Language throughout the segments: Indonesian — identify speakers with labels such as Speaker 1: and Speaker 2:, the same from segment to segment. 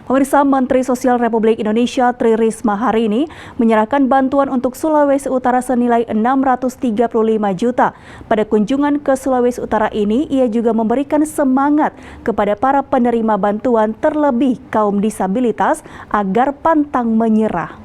Speaker 1: Pemirsa, Menteri Sosial Republik Indonesia Tri Risma hari ini menyerahkan bantuan untuk Sulawesi Utara senilai 635 juta. Pada kunjungan ke Sulawesi Utara ini, ia juga memberikan semangat kepada para penerima bantuan terlebih kaum disabilitas agar pantang menyerah.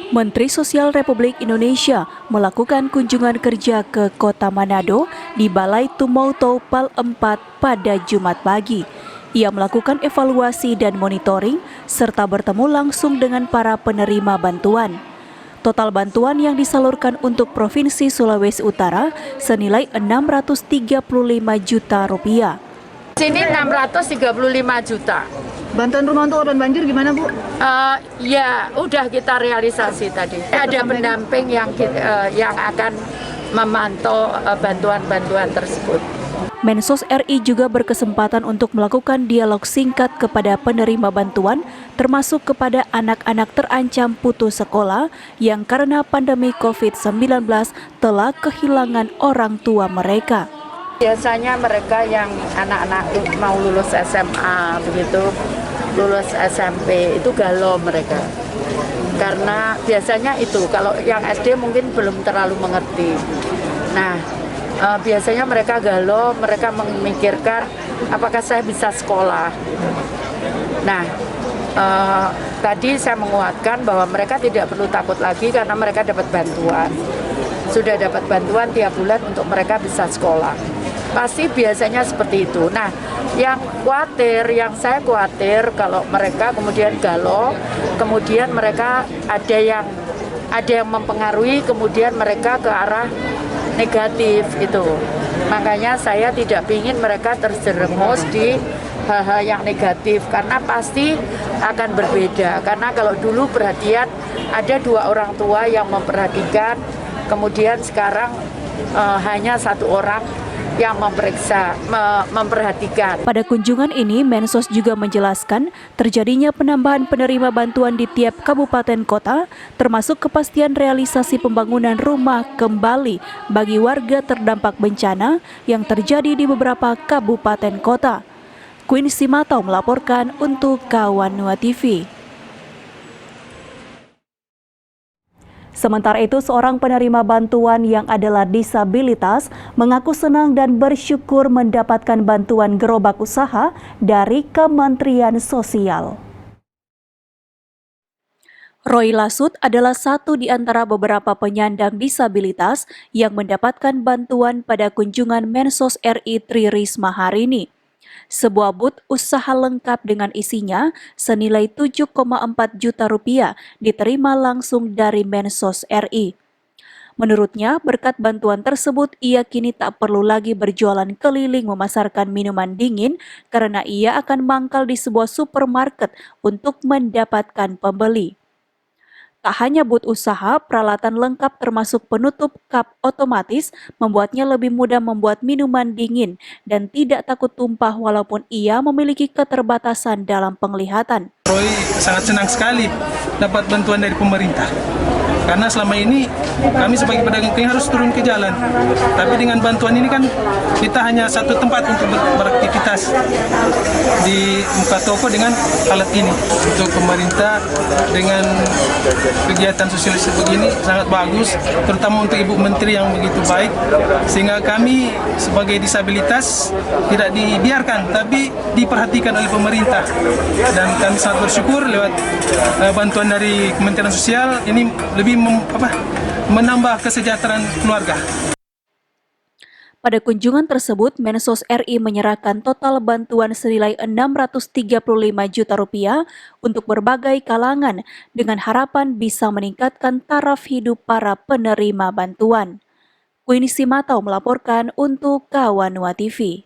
Speaker 1: Menteri Sosial Republik Indonesia melakukan kunjungan kerja ke Kota Manado di Balai Tumoto Pal 4 pada Jumat pagi. Ia melakukan evaluasi dan monitoring serta bertemu langsung dengan para penerima bantuan. Total bantuan yang disalurkan untuk Provinsi Sulawesi Utara senilai 635 juta rupiah.
Speaker 2: Sini 635 juta.
Speaker 3: Bantuan rumah untuk korban banjir gimana, Bu?
Speaker 2: Ya, udah kita realisasi tadi. Ada pendamping yang akan memantau bantuan-bantuan tersebut.
Speaker 1: Mensos RI juga berkesempatan untuk melakukan dialog singkat kepada penerima bantuan, termasuk kepada anak-anak terancam putus sekolah yang karena pandemi COVID-19 telah kehilangan orang tua mereka.
Speaker 2: Biasanya mereka yang anak-anak mau lulus SMA, begitu lulus SMP, itu galau mereka. Karena biasanya itu, kalau yang SD mungkin belum terlalu mengerti. Nah, biasanya mereka galau, mereka memikirkan apakah saya bisa sekolah. Nah, tadi saya menguatkan bahwa mereka tidak perlu takut lagi karena mereka dapat bantuan. Sudah dapat bantuan tiap bulan untuk mereka bisa sekolah. Pasti biasanya seperti itu. Nah, yang saya khawatir kalau mereka kemudian galau, kemudian mereka ada yang mempengaruhi, kemudian mereka ke arah negatif itu. Makanya saya tidak ingin mereka terjerumus di hal-hal yang negatif karena pasti akan berbeda. Karena kalau dulu perhatian ada 2 orang tua yang memperhatikan, kemudian sekarang hanya 1 orang yang memperhatikan.
Speaker 1: Pada kunjungan ini, Mensos juga menjelaskan terjadinya penambahan penerima bantuan di tiap kabupaten kota, termasuk kepastian realisasi pembangunan rumah kembali bagi warga terdampak bencana yang terjadi di beberapa kabupaten kota. Queen Simatau melaporkan untuk Kawanua TV. Sementara itu, seorang penerima bantuan yang adalah disabilitas mengaku senang dan bersyukur mendapatkan bantuan gerobak usaha dari Kementerian Sosial. Roy Lasut adalah satu di antara beberapa penyandang disabilitas yang mendapatkan bantuan pada kunjungan Mensos RI Tri Risma hari ini. Sebuah booth usaha lengkap dengan isinya senilai 7,4 juta rupiah diterima langsung dari Mensos RI. Menurutnya, berkat bantuan tersebut, ia kini tak perlu lagi berjualan keliling memasarkan minuman dingin karena ia akan mangkal di sebuah supermarket untuk mendapatkan pembeli. Tak hanya booth usaha, peralatan lengkap termasuk penutup cup otomatis membuatnya lebih mudah membuat minuman dingin dan tidak takut tumpah walaupun ia memiliki keterbatasan dalam penglihatan.
Speaker 4: Roy sangat senang sekali dapat bantuan dari pemerintah. Karena selama ini kami sebagai pedagang keliling harus turun ke jalan. Tapi dengan bantuan ini kan kita hanya satu tempat untuk beraktivitas di muka toko dengan alat ini. Untuk pemerintah dengan kegiatan sosial seperti ini sangat bagus, terutama untuk Ibu Menteri yang begitu baik, sehingga kami sebagai disabilitas tidak dibiarkan, tapi diperhatikan oleh pemerintah. Dan kami sangat bersyukur lewat bantuan dari Kementerian Sosial ini lebih menambah kesejahteraan keluarga.
Speaker 1: Pada kunjungan tersebut, Mensos RI menyerahkan total bantuan senilai 635 juta rupiah untuk berbagai kalangan dengan harapan bisa meningkatkan taraf hidup para penerima bantuan. Queen Simatau melaporkan untuk Kawanua TV.